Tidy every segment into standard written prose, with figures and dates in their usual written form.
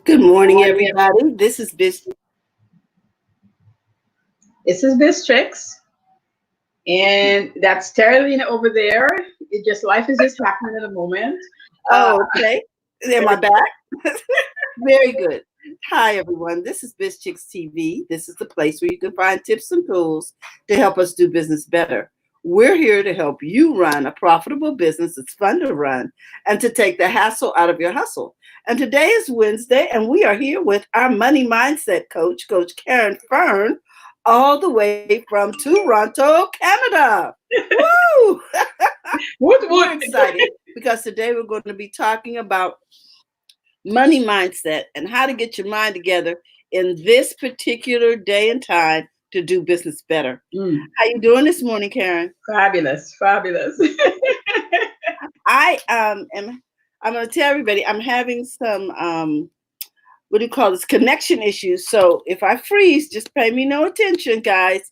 Good morning, everybody. This is Biz. This is Bistrix, and that's Terralina over there. It just life is just happening at the moment. Uh, Oh, okay. Am I back? Very good. Hi, everyone. This is Biz Chicks TV. This is the place where you can find tips and tools to help us do business better. We're here to help you run a profitable business that's fun to run and to take the hassle out of your hustle. And today is Wednesday, and we are here with our money mindset coach, Coach Caren Fern, all the way from Toronto, Canada. Woo! what We're would excited because today we're going to be talking about money mindset and how to get your mind together in this particular day and time to do business better. How you doing this morning, Caren? fabulous, fabulous. I am. I'm going to tell everybody I'm having some what do you call this, connection issues. So if I freeze, just pay me no attention, guys,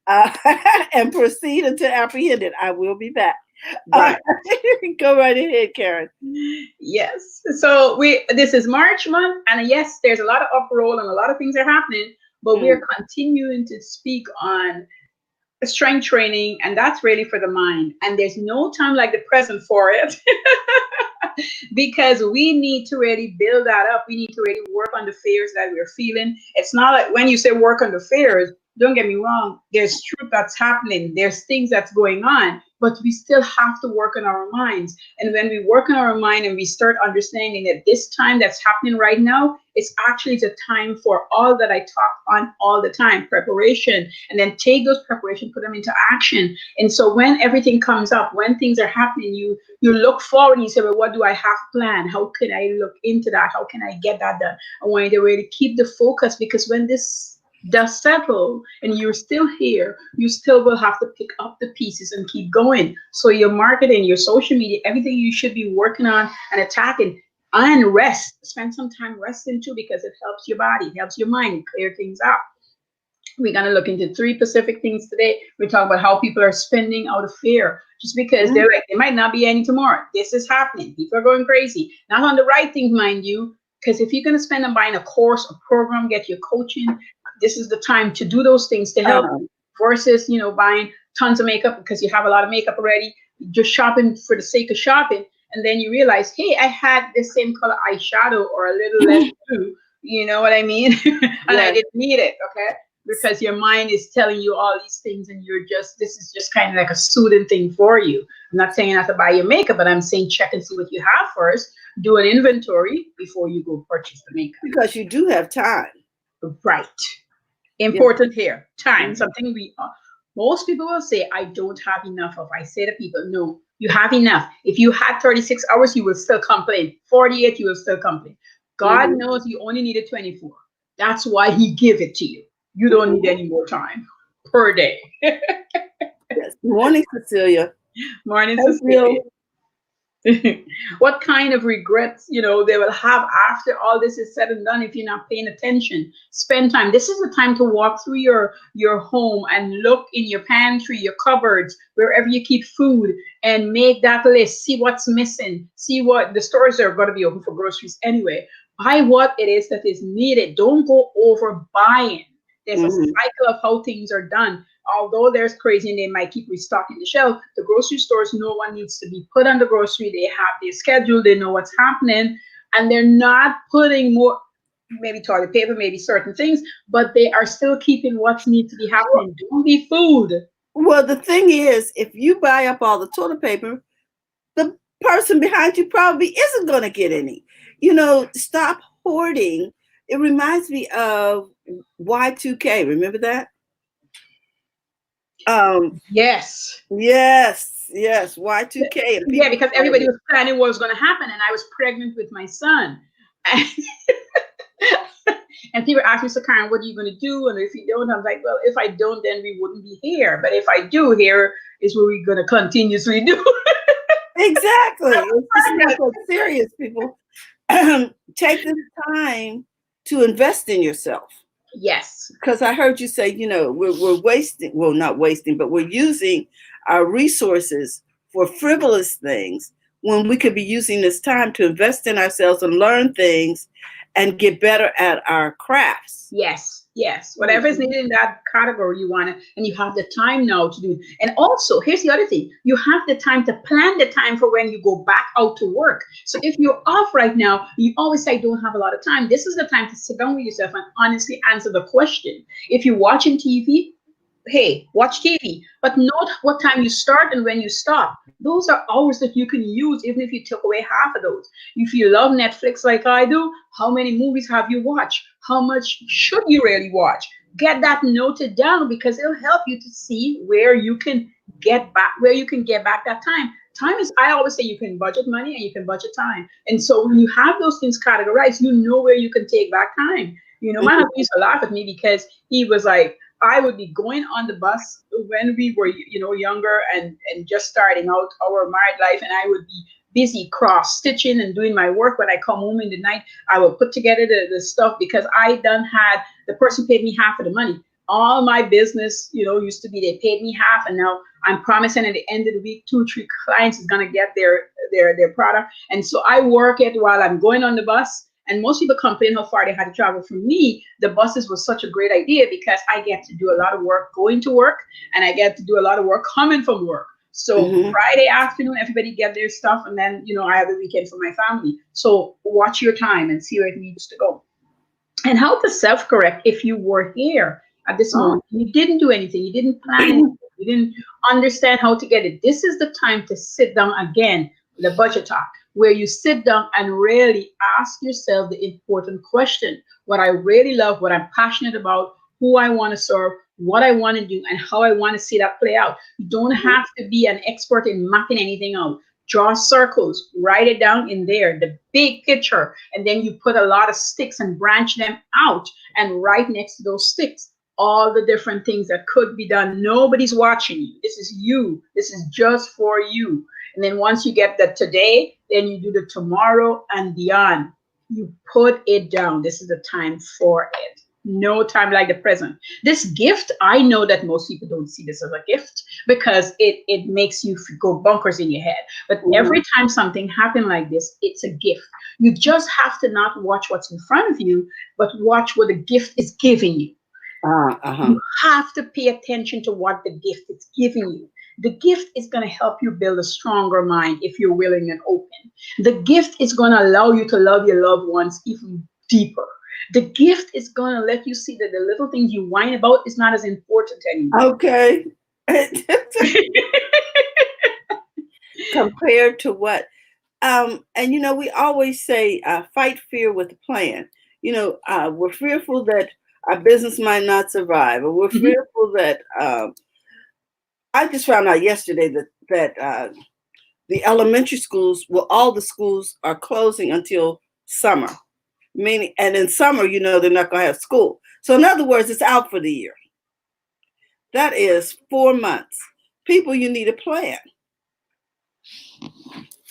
uh, and proceed until apprehended. I will be back. Uh, Right. Go right ahead, Caren. Yes. So we this is March month, and yes, there's a lot of uproar and a lot of things are happening, but we Mm. are continuing to speak on strength training, and that's really for the mind. And there's no time like the present for it. Because we need to really build that up. We need to really work on the fears that we're feeling. It's not like when you say work on the fears, don't get me wrong, there's truth that's happening, there's things that's going on, but we still have to work on our minds. And when we work on our mind and we start understanding that this time that's happening right now, it's actually the time for all that I talk on all the time, preparation, and then take those preparation, put them into action. And so when everything comes up, when things are happening, you look forward and you say, well, what do I have planned? How can I look into that? How can I get that done? I want you to really keep the focus, because when this does settle and you're still here, you still will have to pick up the pieces and keep going. So your marketing, your social media, everything you should be working on and attacking, and rest. Spend some time resting too, because it helps your body, helps your mind clear things out. We're going to look into three specific things today. We talk about how people are spending out of fear just because Mm. they're like, there might not be any tomorrow. This is happening. People are going crazy. Not on the right things, mind you, because if you're going to spend on buying a course, a program, get your coaching, this is the time to do those things to help Um, versus, buying tons of makeup because you have a lot of makeup already, just shopping for the sake of shopping. And then you realize, hey, I had this same color eyeshadow or a little less blue. You know what I mean? And I yes. didn't need it. Okay, because your mind is telling you all these things, and this is just kind of like a soothing thing for you. I'm not saying not to buy your makeup, but I'm saying check and see what you have first. Do an inventory before you go purchase the makeup. Because you do have time. Right. Yes. Important here. Time. Mhm. Something most people will say, I don't have enough of. I say to people, no, you have enough. If you had 36 hours, you will still complain. 48, you will still complain. God Mhm. knows you only needed 24. That's why he gave it to you. You don't need Mhm. any more time per day. Yes. Morning, Cecilia. Morning, Hey, Cecilia. Bill. What kind of regrets, they will have after all this is said and done if you're not paying attention. Spend time. This is the time to walk through your home and look in your pantry, your cupboards, wherever you keep food, and make that list. See what's missing. See what the stores are going to be open for groceries anyway. Buy what it is that is needed. Don't go over buying. There's a Mhm. cycle of how things are done. Although there's crazy and they might keep restocking the shelf, the grocery stores, no one needs to be put on the grocery. They have their schedule, they know what's happening, and they're not putting more, maybe toilet paper, maybe certain things, but they are still keeping what's need to be happening. Don't be food. Well, the thing is, if you buy up all the toilet paper, the person behind you probably isn't going to get any. Stop hoarding. It reminds me of Y2K. Remember that? Um, Yes. yes, Y2K, and Yeah, people because were everybody was planning what was going to happen, and I was pregnant with my son. And people ask me, so Karen, what are you going to do? And if you don't, I'm like, well, if I don't, then we wouldn't be here. But if I do, here is where we're going to continuously do. exactly. It's just not that serious, people. Take this time to invest in yourself. Yes. Because I heard you say, we're wasting, well, not wasting, but we're using our resources for frivolous things when we could be using this time to invest in ourselves and learn things and get better at our crafts. Yes, yes. Whatever is needed in that category you want it, and you have the time now to do it. And also, here's the other thing: you have the time to plan the time for when you go back out to work. So if you're off right now, you always say, "Don't have a lot of time." This is the time to sit down with yourself and honestly answer the question. If you're watching TV, hey, watch TV, but note what time you start and when you stop. Those are hours that you can use, even if you took away half of those. If you love Netflix like I do, how many movies have you watched? How much should you really watch? Get that noted down because it'll help you to see where you can get back that time. Time is, I always say, you can budget money and you can budget time. And so when you have those things categorized, you know where you can take back time. My husband used to laugh at me because he was like, I would be going on the bus when we were, younger and just starting out our married life, and I would be busy cross stitching and doing my work. When I come home in the night, I would put together the stuff because I done had the person paid me half of the money. All my business, used to be they paid me half, and now I'm promising at the end of the week, 2, 3 clients is gonna get their product, and so I work it while I'm going on the bus. And most people complain how far they had to travel. For me, the buses was such a great idea because I get to do a lot of work going to work, and I get to do a lot of work coming from work. So Friday afternoon, everybody get their stuff, and then I have the weekend for my family. So watch your time and see where it needs to go. And how to self-correct if you were here at this moment. You didn't do anything. You didn't plan anything. You didn't understand how to get it. This is the time to sit down again, the budget talk, where you sit down and really ask yourself the important question: what I really love, what I'm passionate about, who I want to serve, what I want to do, and how I want to see that play out. You don't have to be an expert in mapping anything out. Draw circles, write it down in there, the big picture, and then you put a lot of sticks and branch them out, and right next to those sticks, all the different things that could be done. Nobody's watching you. This is you. This is just for you. And then once you get the today, then you do the tomorrow and beyond. You put it down. This is the time for it. No time like the present. This gift, I know that most people don't see this as a gift because it makes you go bunkers in your head. But every time something happens like this, it's a gift. You just have to not watch what's in front of you, but watch what the gift is giving you. You have to pay attention to what the gift is giving you. The gift is going to help you build a stronger mind if you're willing and open. The gift is going to allow you to love your loved ones even deeper. The gift is going to let you see that the little things you whine about is not as important anymore. Okay. Compared to what? And we always say, fight fear with a plan. We're fearful that our business might not survive, or we're fearful that I just found out yesterday that the elementary schools, well, all the schools are closing until summer. Meaning, and in summer, they're not going to have school. So in other words, it's out for the year. That is 4 months. People, you need a plan.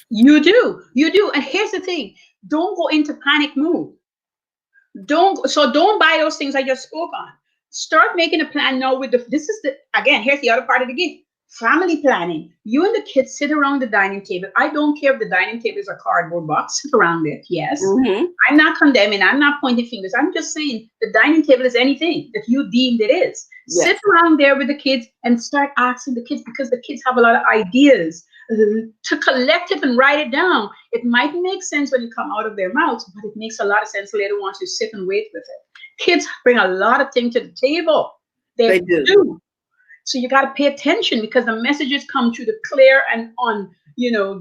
You do. And here's the thing: don't go into panic mode. Don't buy those things I just spoke on. Start making a plan now here's the other part of the gift. Family planning. You and the kids sit around the dining table. I don't care if the dining table is a cardboard box. Sit around it. Yes. I'm not condemning. I'm not pointing fingers. I'm just saying the dining table is anything that you deemed it is. Yes. Sit around there with the kids and start asking the kids, because the kids have a lot of ideas, to collect it and write it down. It might make sense when you come out of their mouths, but it makes a lot of sense later once you sit and wait with it. Kids bring a lot of things to the table. They do. So you got to pay attention, because the messages come through the clear and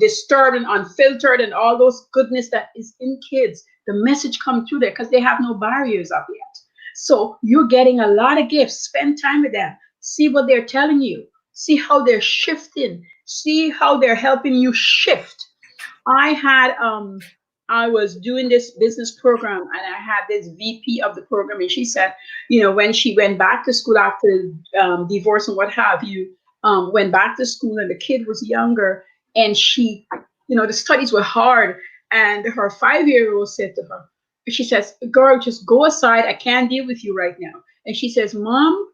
disturbed and unfiltered and all those goodness that is in kids. The message comes through there because they have no barriers up yet. So you're getting a lot of gifts. Spend time with them. See what they're telling you. See how they're shifting. See how they're helping you shift. I was doing this business program, and I had this VP of the program, and she said, when she went back to school after divorce and what have you, went back to school, and the kid was younger, and she, the studies were hard, and her 5-year-old said to her, she says, "Girl, just go aside. I can't deal with you right now." And she says, "Mom,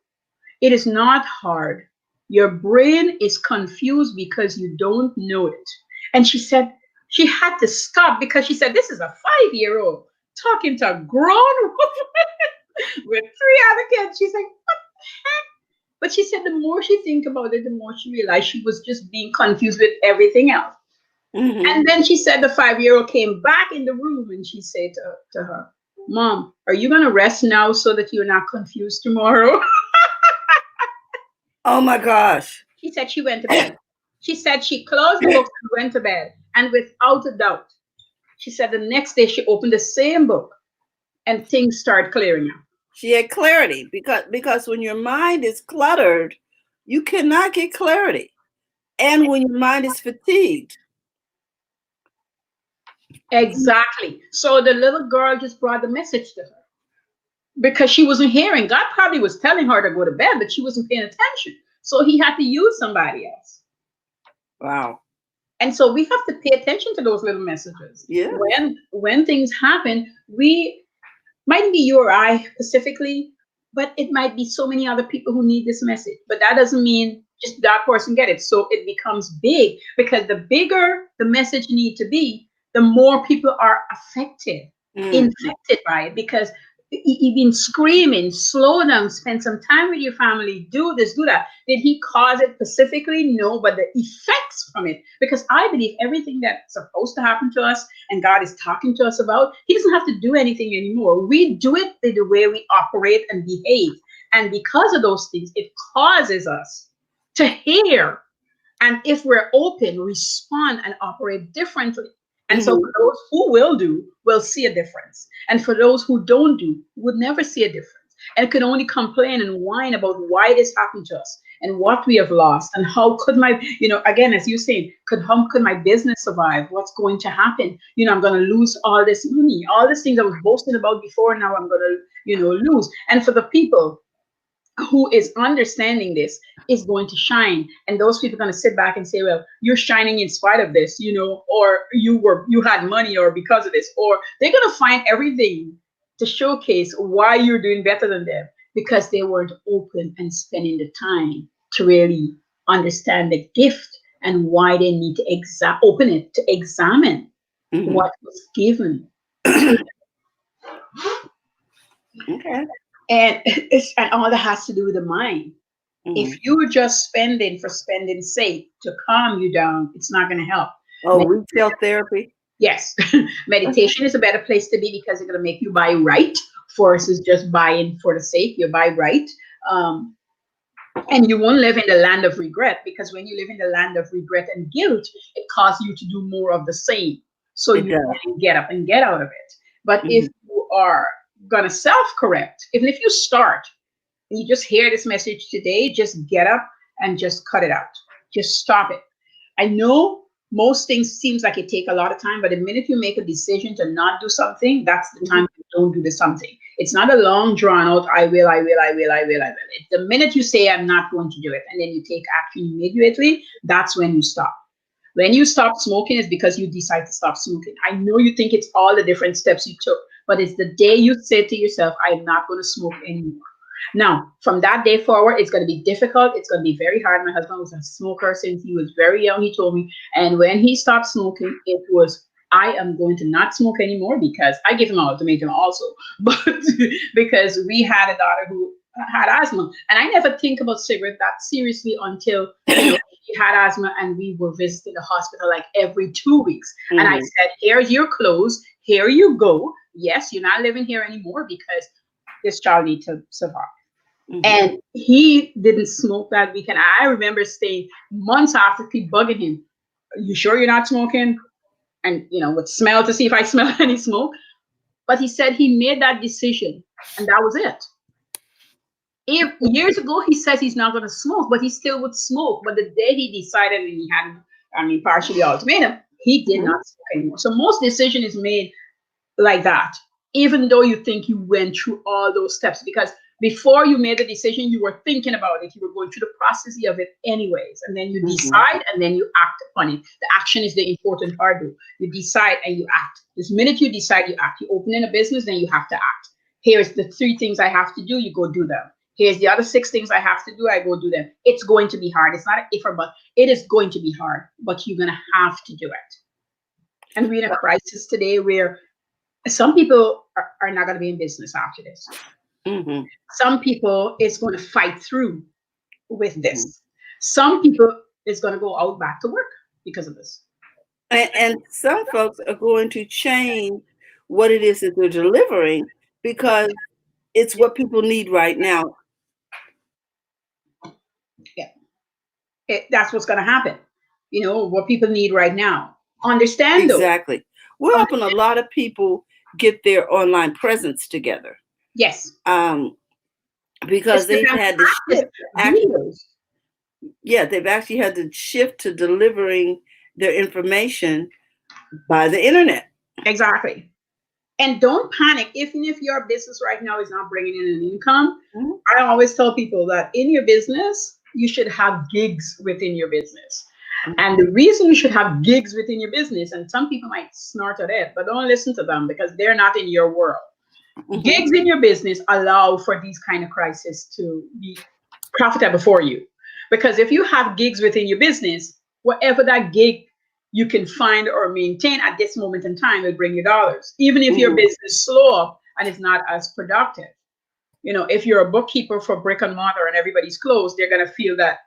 it is not hard. Your brain is confused because you don't know it." And she said, she had to stop, because she said, "This is a 5-year-old. talking to a grown woman with three other kids. She's like, what the heck? But she said the more she think about it, the more she realized she was just being confused with everything else. Mm-hmm. And then she said the 5-year-old came back in the room and she said to her, Mom, are you going to rest now so that you're not confused tomorrow? Oh my gosh. She said she went to bed. She said she closed the books and went to bed. And without a doubt, she said the next day she opened the same book and things started clearing up. She had clarity because when your mind is cluttered, you cannot get clarity. And when your mind is fatigued. Exactly. So the little girl just brought the message to her because she wasn't hearing. God probably was telling her to go to bed, but she wasn't paying attention. So he had to use somebody else. Wow. And so we have to pay attention to those little messages. Yeah. When things happen, we might be you or I specifically, but it might be so many other people who need this message. But that doesn't mean just that person get it. So it becomes big because the bigger the message need to be, the more people are affected, Mm. infected by it. Because you've been screaming, slow down, spend some time with your family, do this, do that. Did he cause it specifically? No, but the effects from it. Because I believe everything that's supposed to happen to us and God is talking to us about, he doesn't have to do anything anymore. We do it by the way we operate and behave. And because of those things, it causes us to hear. And if we're open, respond and operate differently. And so Mm-hmm. for those who will do, will see a difference. And for those who don't do, would never see a difference. And can only complain and whine about why this happened to us and what we have lost and how could my, again, as you say, how could my business survive? What's going to happen? I'm going to lose all this money, all these things I was boasting about before. Now I'm going to, lose. And for the people who is understanding this is going to shine, and those people are going to sit back and say, well, you're shining in spite of this, or you had money, or because of this, or they're going to find everything to showcase why you're doing better than them because they weren't open and spending the time to really understand the gift and why they need to open it to examine Mm-hmm. what was given to them. Okay. And all that has to do with the mind. Mm-hmm. If you're just spending for spending's sake to calm you down, it's not going to help. Oh, retail therapy. Yes, meditation is a better place to be because it's going to make you buy right versus just buying for the sake. You buy right. Um, and you won't live in the land of regret because when you live in the land of regret and guilt, it causes you to do more of the same. So It you does. can get up and get out of it. But if Mm-hmm. you are going to self correct, even if you start, you just hear this message today, just get up and just cut it out. Just stop it. I know most things seems like it take a lot of time, but the minute you make a decision to not do something, that's the Mm-hmm. time you don't do the something. It's not a long drawn out, I will, I will, I will, I will, I will. The minute you say I'm not going to do it and then you take action immediately, that's when you stop. When you stop smoking is because you decide to stop smoking. I know you think it's all the different steps you took, but it's the day you say to yourself, I'm not going to smoke anymore. Now, from that day forward, it's going to be difficult. It's going to be very hard. My husband was a smoker since he was very young, he told me. And when he stopped smoking, it was, I am going to not smoke anymore because I gave him an ultimatum also. But because we had a daughter who had asthma. And I never think about cigarette that seriously until, she had asthma and we were visiting the hospital like every 2 weeks. And I Mm-hmm. said, here's your clothes. Here you go. Yes, you're not living here anymore because this child needs to survive. Mm-hmm. And he didn't smoke that weekend. I remember staying months after people bugging him. You sure you're not smoking? And would smell to see if I smell any smoke. But he said he made that decision, and that was it. If years ago he says he's not going to smoke, but he still would smoke. But the day he decided, and he had, partially ultimatum, he did Mm-hmm. not smoke anymore. So most decision is made like that, even though you think you went through all those steps, because before you made the decision, you were thinking about it, you were going through the process of it anyways, and then you Mm-hmm. decide and then you act upon it. The action is the important part. Though. You decide and you act. This minute you decide, you act. You open in a business, then you have to act. Here's the 3 things I have to do, you go do them. Here's the other 6 things I have to do, I go do them. It's going to be hard. It's not an if or but. It is going to be hard, but you're going to have to do it. And we're in a crisis today where some people are not going to be in business after this. Mm-hmm. Some people is going to fight through with Mm-hmm. this. Some people is going to go out back to work because of this. And some folks are going to change what it is that they're delivering because it's what people need right now. Yeah, that's what's going to happen. What people need right now. Understand though. Exactly. We're helping a lot of people get their online presence together. Yes. Um, It's because to they've have had to practice shift. Actually, videos. yeah, they've actually had to shift to delivering their information by the internet. Exactly. And don't panic, even if your business right now is not bringing in an income. Mhm. I always tell people that in your business, you should have gigs within your business. And the reason you should have gigs within your business, and some people might snort at it, but don't listen to them because they're not in your world. Mhm. Gigs in your business allow for these kind of crises to be profitable for you. Because if you have gigs within your business, whatever that gig you can find or maintain at this moment in time will bring you dollars, even if your Mhm. business slow up and is not as productive. If you're a bookkeeper for brick and mortar and everybody's closed, they're going to feel that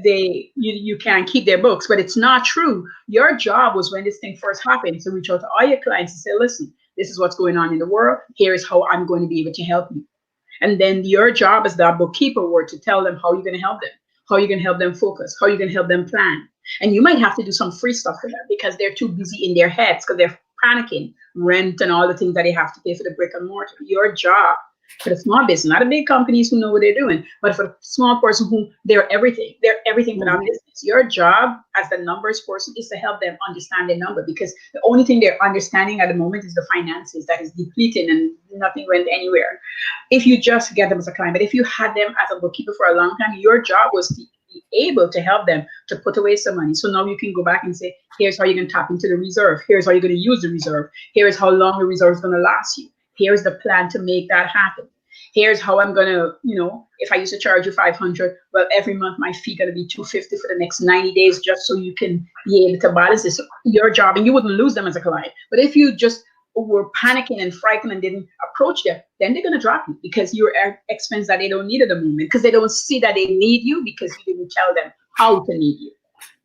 you can't keep their books, but it's not true. Your job was, when this thing first happened, to reach out to all your clients and say, listen, this is what's going on in the world. Here is how I'm going to be able to help you. And then your job as that bookkeeper were to tell them how you're going to help them, how you're going to help them focus, how you're going to help them plan. And you might have to do some free stuff for them because they're too busy in their heads because they're panicking, rent and all the things that they have to pay for the brick and mortar. Your job for the small business, not the big companies who know what they're doing, but for the small person who they're everything for that Mhm. business. Your job as the numbers person is to help them understand their number because the only thing they're understanding at the moment is the finances that is depleting and nothing went anywhere. If you just get them as a client, but if you had them as a bookkeeper for a long time, your job was to be able to help them to put away some money. So now you can go back and say, here's how you're going to tap into the reserve. Here's how you're going to use the reserve. Here's how long the reserve is going to last you. Here's the plan to make that happen. Here's how I'm gonna, if I used to charge you 500, well, every month my fee gonna be 250 for the next 90 days, just so you can be able to balance this. Your job, and you wouldn't lose them as a client. But if you just were panicking and frightened and didn't approach them, then they're gonna drop you because you're at expense that they don't need at the moment because they don't see that they need you because you didn't tell them how to need you.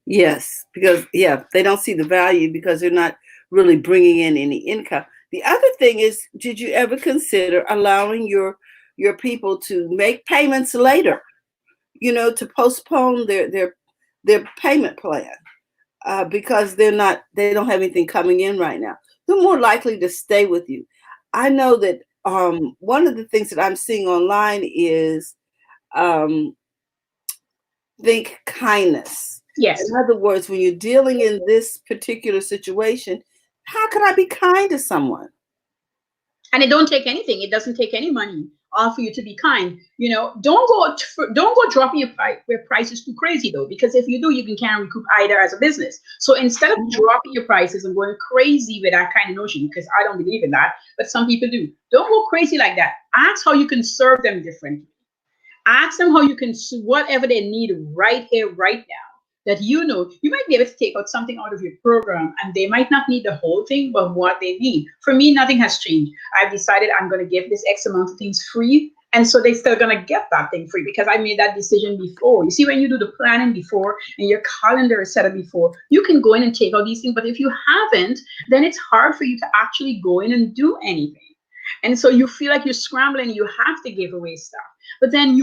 Yes, because they don't see the value because they're not really bringing in any income. The other thing is, did you ever consider allowing your people to make payments later? To postpone their payment plan because they don't have anything coming in right now. They're more likely to stay with you. I know that one of the things that I'm seeing online is um, think kindness. In Yes. other words, when you're dealing in this particular situation, how can I be kind to someone? And it don't take anything. It doesn't take any money for you to be kind. Don't go dropping your prices too crazy though, because if you do, you can't recoup either as a business. So instead of Mhm. dropping your prices and going crazy with that kind of notion, because I don't believe in that, but some people do. Don't go crazy like that. Ask how you can serve them differently. Ask them how you can whatever they need right here, right now. That you might be able to take out something out of your program, and they might not need the whole thing, but what they need. For me, nothing has changed. I've decided I'm going to give this X amount of things free, and so they're still going to get that thing free because I made that decision before. You see, when you do the planning before and your calendar is set up before, you can go in and take out these things. But if you haven't, then it's hard for you to actually go in and do anything. And so you feel like you're scrambling, you have to give away stuff. But then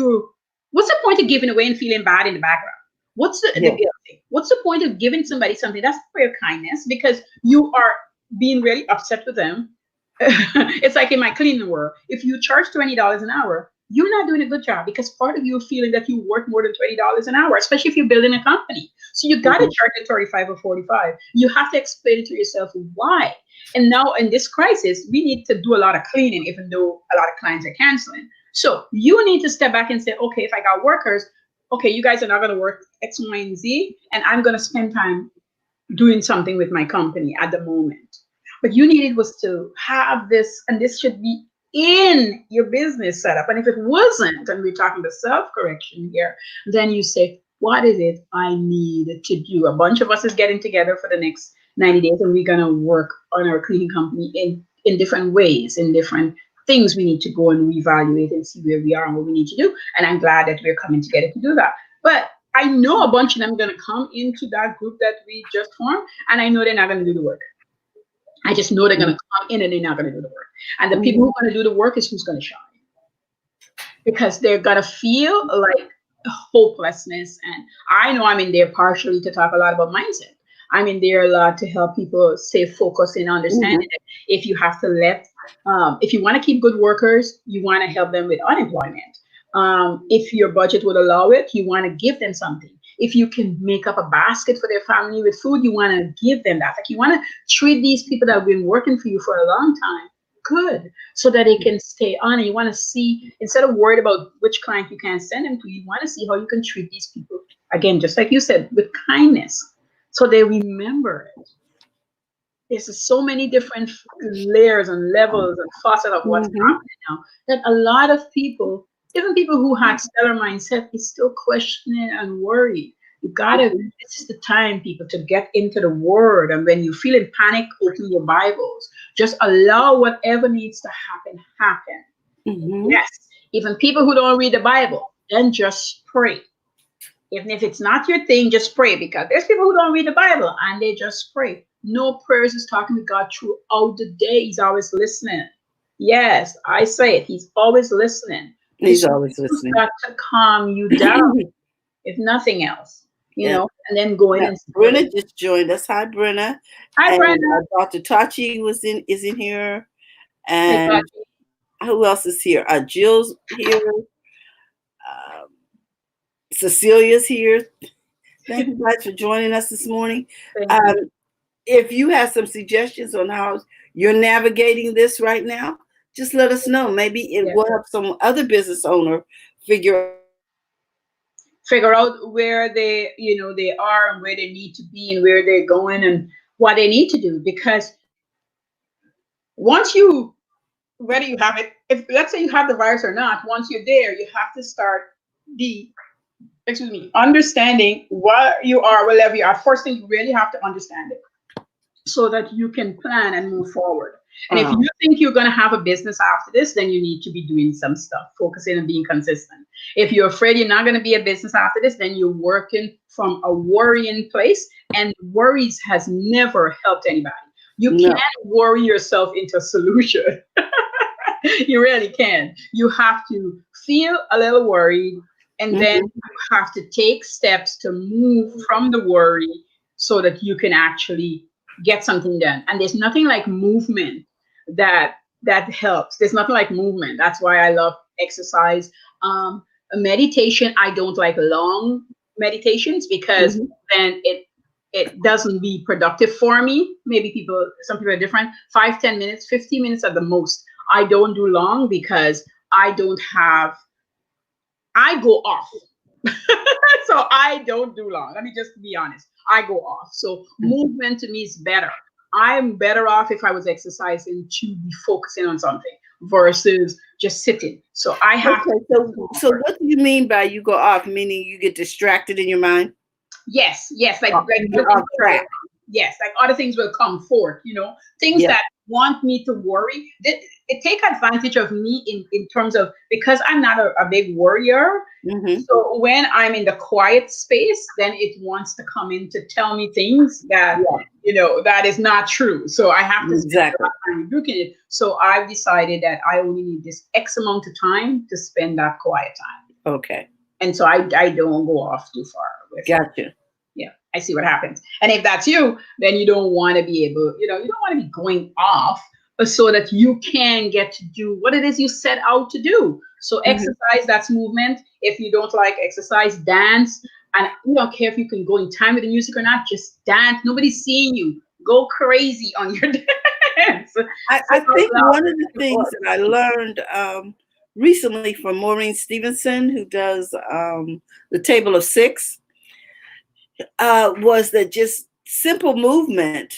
what's the point of giving away and feeling bad in the background? What's the Yeah. guilty? What's the point of giving somebody something? That's for your kindness because you are being really upset with them. It's like in my cleaning world. If you charge $20 an hour, you're not doing a good job because part of you is feeling that you work more than $20 an hour, especially if you're building a company. So you got to Mhm. charge at 35 or 45. You have to explain to yourself why. And now in this crisis, we need to do a lot of cleaning, even though a lot of clients are canceling. So you need to step back and say, okay, if I got workers, okay, you guys are not going to work X, Y, and Z, and I'm going to spend time doing something with my company at the moment. But you needed was to have this, and this should be in your business setup. And if it wasn't, and we're talking about self correction here, then you say, what is it I need to do? A bunch of us is getting together for the next 90 days, and we're going to work on our cleaning company in in different ways, in different things we need to go and reevaluate and see where we are and what we need to do. And I'm glad that we're coming together to do that. But I know a bunch of them are going to come into that group that we just formed, and I know they're not going to do the work. I just know they're going to come in and they're not going to do the work. And the people who are going to do the work is who's going to shine, because they're going to feel like hopelessness. And I know I'm in there partially to talk a lot about mindset. I'm in there a lot to help people stay focused and understanding that if you have to if you want to keep good workers, you want to help them with unemployment. If your budget would allow it, you want to give them something. If you can make up a basket for their family with food, you want to give them that. Like, you want to treat these people that have been working for you for a long time good, so that they can stay on. And you want to see, instead of worried about which client you can send them to, you want to see how you can treat these people, again, just like you said, with kindness, so they remember it. There's so many different layers and levels and facets of what's happening now, that a lot of people, even people who had stellar mindset, is still questioning and worried. You gotta, this is the time, people, to get into the word. And when you feel in panic, open your Bibles. Just allow whatever needs to happen. Yes. Even people who don't read the Bible, then just pray. Even if it's not your thing, just pray, because there's people who don't read the Bible and they just pray. No prayers is talking to God throughout the day. He's always listening. Yes, I say it. He's always listening. He's always listening. Got to calm you down, if nothing else, you know, and then go in. And Brenna just joined us. Hi, Brenna. Hi, and Brenna. Dr. Tachi is in here, and who else is here? Jill's here. Cecilia's here. Thank you guys for joining us this morning. If you have some suggestions on how you're navigating this right now, just let us know. Maybe it will help some other business owner figure out where they, they are and where they need to be and where they're going and what they need to do. Because once you, whether you have it, if let's say you have the virus or not, once you're there, you have to start understanding what you are, wherever you are. First thing, you really have to understand it so that you can plan and move forward. And if you think you're going to have a business after this, then you need to be doing some stuff, focusing and being consistent. If you're afraid you're not going to be a business after this, then you're working from a worrying place, and worries has never helped anybody. You can't worry yourself into a solution. You really can. You have to feel a little worried, and then you have to take steps to move from the worry so that you can actually get something done. And there's nothing like movement that helps. There's nothing like movement. That's why I love exercise. Meditation, I don't like long meditations, because then it doesn't be productive for me. Maybe some people are different. 5, 10 minutes, 15 minutes at the most. I don't do long, because I go off. So I don't do long. Let me just be honest. I go off. So movement to me is better. I'm better off if I was exercising to be focusing on something versus just sitting. So I have to. So what do you mean by you go off? Meaning you get distracted in your mind? Yes. Like you're off track. Yes, like other things will come forth, things that want me to worry. It take advantage of me in terms of, because I'm not a big worrier. So when I'm in the quiet space, then it wants to come in to tell me things that, that is not true. So I have to spend a lot of time rebuking it. So I've decided that I only need this X amount of time to spend that quiet time. Okay. And so I don't go off too far. Gotcha. Yeah, I see what happens. And if that's you, then you don't want to be able, you don't want to be going off so that you can get to do what it is you set out to do. So exercise, that's movement. If you don't like exercise, dance. And you don't care if you can go in time with the music or not, just dance. Nobody's seeing you. Go crazy on your dance. I think one of the things that I learned recently from Maureen Stevenson, who does the Table of Six, was that just simple movement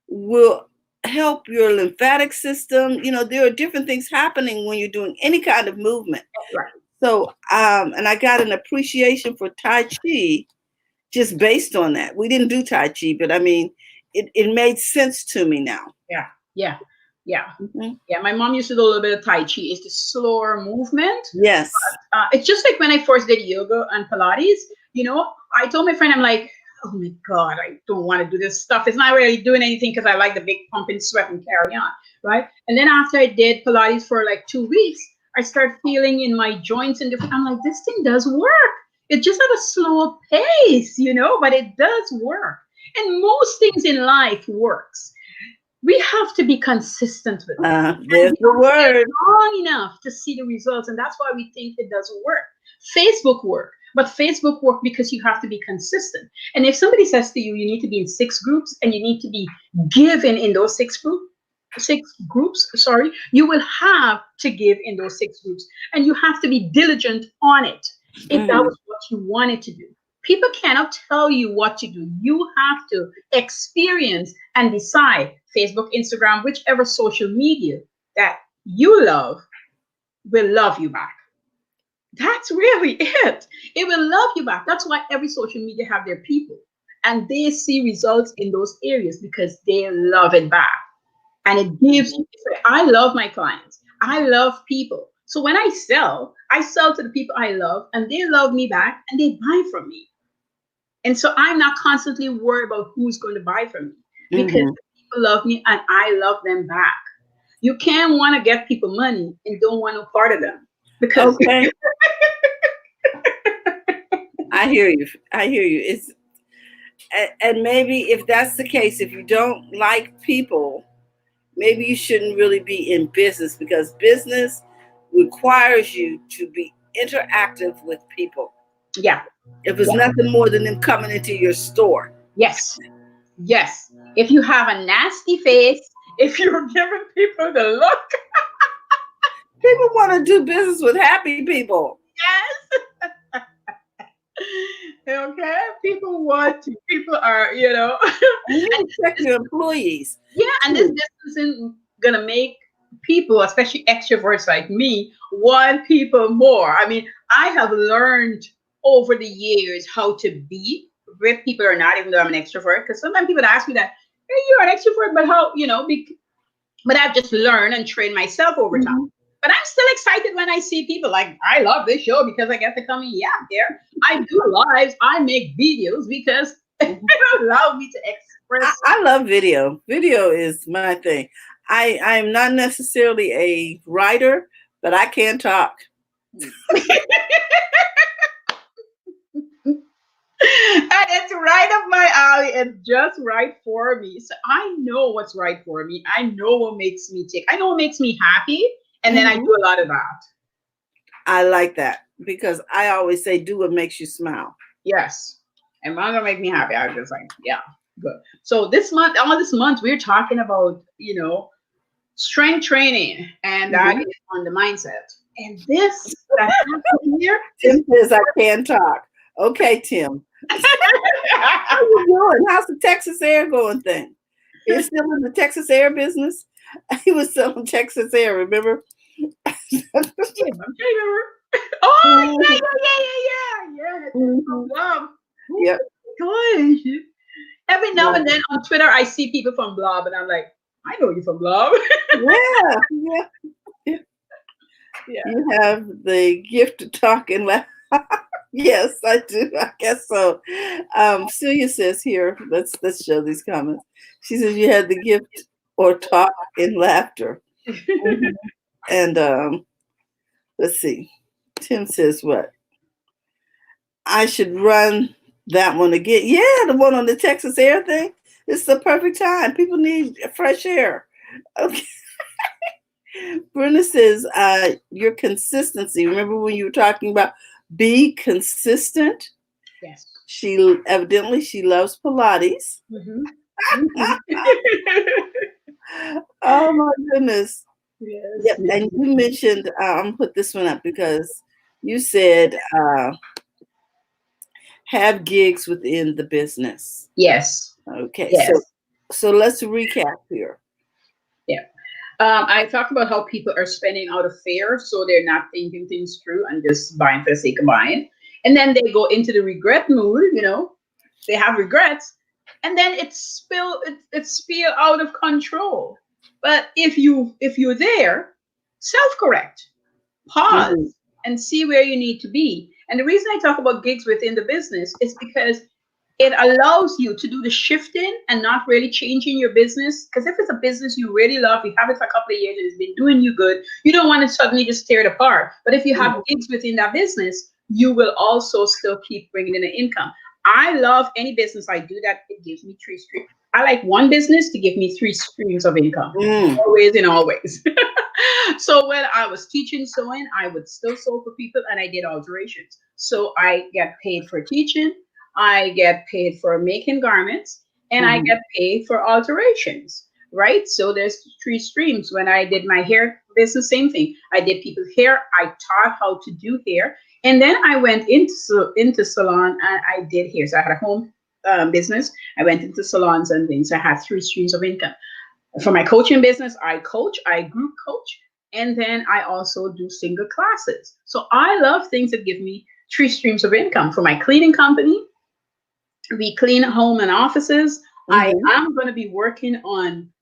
will help your lymphatic system. There are different things happening when you're doing any kind of movement. Right. So, and I got an appreciation for Tai Chi just based on that. We didn't do Tai Chi, but I mean, it made sense to me now. Yeah. Yeah. Mhm. Yeah. My mom used to do a little bit of Tai Chi. It's the slower movement. Yes. It's just like when I first did yoga and Pilates, I told my friend, I'm like, oh my God, I don't want to do this stuff. It's not really doing anything because I like the big pump and sweat and carry on. Right. And then after I did Pilates for like 2 weeks, I started feeling in my joints and different. I'm like, this thing does work. It just at a slower pace, but it does work. And most things in life works. We have to be consistent with it. There's And the don't stay word. long enough to see the results. And that's why we think it doesn't work. Facebook work, but Facebook work because you have to be consistent. And if somebody says to you, you need to be in 6 groups and you need to be given in those 6 groups, sorry, you will have to give in those 6 groups. And you have to be diligent on it if that Mhm. was what you wanted to do. People cannot tell you what to do. You have to experience and decide. Facebook, Instagram, whichever social media that you love will love you back. That's really it. It will love you back. That's why every social media have their people. And they see results in those areas because they love it back. And it gives you, I love my clients. I love people. So when I sell to the people I love and they love me back and they buy from me. And so I'm not constantly worried about who's going to buy from me because Mhm. people love me and I love them back. You can't want to get people money and don't want no part of them because Okay. I hear you. I hear you. And maybe if that's the case, if you don't like people, maybe you shouldn't really be in business because business requires you to be interactive with people. yeah, If it's yeah, nothing more than them coming into your store, yes, yes. If you have a nasty face, if you're giving people the look, people want to do business with happy people. yes. Okay, people are, And you check your employees yeah, and this too. just isn't gonna make people, especially extroverts like me, want people more. I mean, I have learned over the years how to be with people or not, even though I'm an extrovert. Because sometimes people ask me that, hey, you're an extrovert, but how, but I've just learned and trained myself over time. Mhm. But I'm still excited when I see people like, I love this show because I get to come and yap there. I do lives, I make videos because it Mhm. allows me to express. I love video. Video is my thing. I'm not necessarily a writer, but I can talk. And it's right up my alley. It's just right for me. So I know what's right for me. I know what makes me tick. I know what makes me happy. And then I Mhm. do a lot of that. I like that because I always say, do what makes you smile. Yes. And when gonna make me happy, I was just like, yeah, good. So all this month, we're talking about, strength training, and that Mhm. is on the mindset. And this that happened here is Tim says I can talk. Okay, Tim. How you doing? How's the Texas Air going thing? You're still in the Texas Air business? He was selling Texas Air, remember? yeah, I'm trying to remember. Oh yeah, Mhm. yeah, yeah, yeah, yeah. Mhm. Love. Oh Yep. my gosh. Every now and then on Twitter, I see people from Blob, and I'm like, I know you from Blob. Yeah. Yeah. Yeah. Yeah. You have the gift of talking. Yes, I do. I guess so. Celia says here, let's show these comments. She says you had the gift or talk in laughter. Mhm. And let's see. Tim says what? I should run that one again. Yeah, the one on the Texas Air thing. It's the perfect time. People need fresh air. Okay. Brenda says, your consistency. Remember when you were talking about be consistent? Yes. She loves Pilates. Hmm. Hmm. Oh my goodness. Yes. Yep. And you mentioned, I'm gonna put this one up because you said have gigs within the business. Yes. Okay, Yes. so let's recap here. Yeah. I talked about how people are spending out of fear, so they're not thinking things through and just buying for the sake of buying. And then they go into the regret mood, they have regrets, and then it's spill out of control. But if you're there, self-correct, Mhm. pause, and see where you need to be. And the reason I talk about gigs within the business is because it allows you to do the shifting and not really changing your business. Because if it's a business you really love, you have it for a couple of years and it's been doing you good, you don't want to suddenly just tear it apart. But if you have Mhm. gigs within that business, you will also still keep bringing in the income. I love any business I do that it gives me three streams. I like one business to give me three streams of income, Mm. always and always. So when I was teaching sewing, I would still sew for people and I did alterations. So I get paid for teaching, I get paid for making garments, and I Mhm. get paid for alterations. Right? So there's three streams. When I did my hair business, same thing. I did people's hair. I taught how to do hair, and then I went into salon and I did hair. So I had a home business. I went into salons and things. I had three streams of income. For my coaching business, I coach, I group coach, and then I also do single classes. So I love things that give me three streams of income. For my cleaning company, we clean home and offices. I Mhm. am going to be working on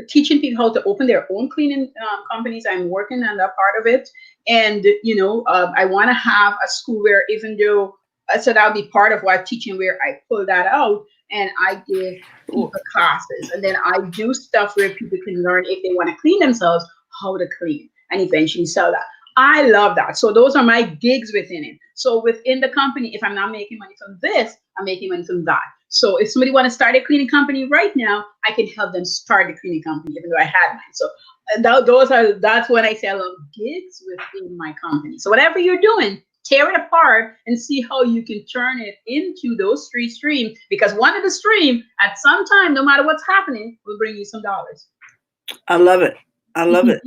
teaching people how to open their own cleaning companies. I'm working on that part of it. And, I want to have a school where even though, so that'll be part of what teaching where I pull that out and I give Cool. people classes. And then I do stuff where people can learn if they want to clean themselves, how to clean and eventually sell that. I love that. So those are my gigs within it. So within the company, if I'm not making money from this, I'm making money from that. So if somebody want to start a cleaning company right now, I can help them start a cleaning company, even though I had mine. So that's when I say I love gigs within my company. So whatever you're doing, tear it apart and see how you can turn it into those three streams. Because one of the stream at some time, no matter what's happening, will bring you some dollars. I love it. I love it.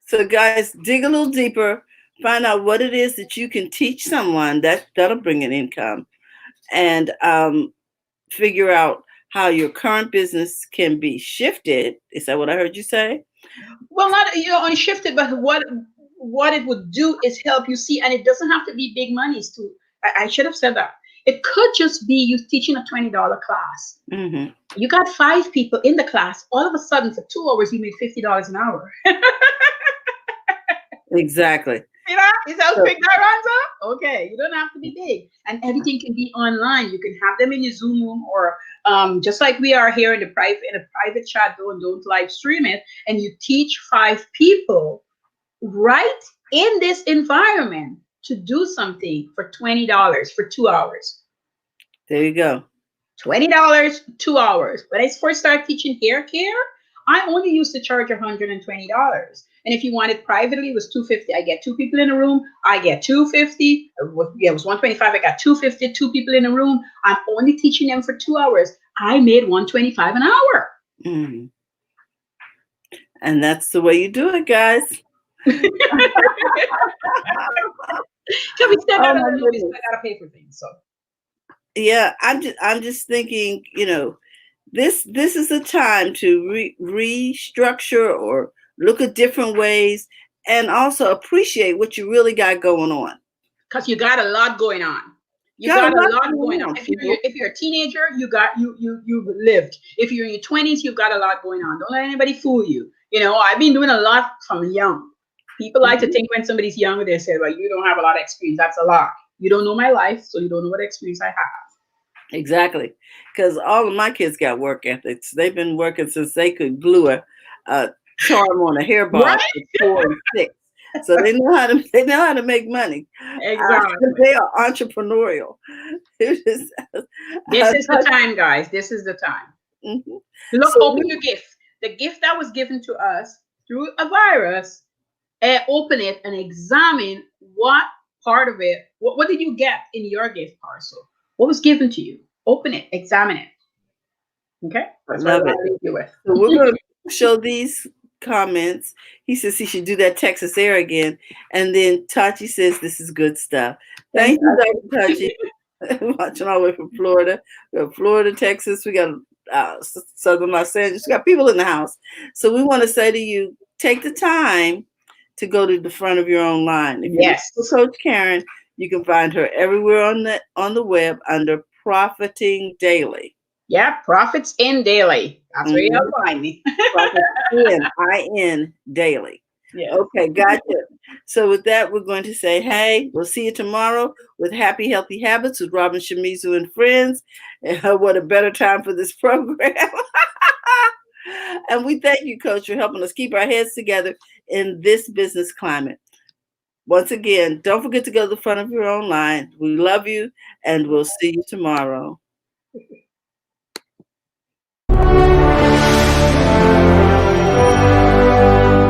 So, guys, dig a little deeper. Find out what it is that you can teach someone that'll bring an income, and figure out how your current business can be shifted. Is that what I heard you say? Well, not unshifted, but what it would do is help you see, and it doesn't have to be big monies. I should have said that. It could just be you teaching a $20 class. Hmm. You got five people in the class. All of a sudden, for 2 hours, you made $50 an hour. Exactly. You know, is that So, quick that answer? Okay, you don't have to be big, and everything can be online. You can have them in your Zoom room, or just like we are here in a private chat. Don't live stream it, and you teach five people right in this environment to do something for $20 for 2 hours. there you go. $20, 2 hours. When I first started teaching hair care, I only used to charge $120. And if you want it privately, it was $250. I get two people in a room, I get $250. Yeah, it was $125. I got $250, two people in a room. I'm only teaching them for 2 hours. I made $125 an hour. Hmm. And that's the way you do it, guys. Can we still Oh got a my little, we goodness. still gotta pay for things. So Yeah, I'm just thinking, this is a time to restructure or look at different ways, and also appreciate what you really got going on. because you got a lot going on. You Got a got a lot lot going going on. on, people. If you're a teenager, you lived. If you're in your 20s, you've got a lot going on. Don't let anybody fool you. I've been doing a lot from young. People like to Mhm. think when somebody's younger, they say, "Well, you don't have a lot of experience." That's a lie. You don't know my life, so you don't know what experience I have. Exactly, because all of my kids got work ethics. They've been working since they could glue a charm on a hairball Right? at 4 and 6. So they know how to make money. Exactly. They are entrepreneurial. It is- This is the time, guys. This is the time. Mhm. Look, So open your gift. The gift that was given to us through a virus, open it and examine what part of it, what did you get in your gift parcel? What was given to you? Open it, examine it. Okay? I That's what I love it. want to leave you with. So we're going to show these comments. He says he should do that Texas air again. And then Tachi says this is good stuff. Thanks. Thank you, Dr. Tachi. Watching all the way from Florida. We got Florida, Texas. We got Southern Los Angeles. We got people in the house. So we want to say to you, take the time to go to the front of your own line. If you're looking for Yes. Coach Caren, you can find her everywhere on the web under Profiting Daily. Yeah, Profits in Daily. That's where Mhm. you'll find me. Profits in, I-N, daily. Yes. Okay, gotcha. So with that, we're going to say, hey, we'll see you tomorrow with Happy Healthy Habits with Robin Shimizu and friends. What a better time for this program. And we thank you, Coach, for helping us keep our heads together in this business climate. Once again, don't forget to go to the front of your own line. We love you, and we'll see you tomorrow.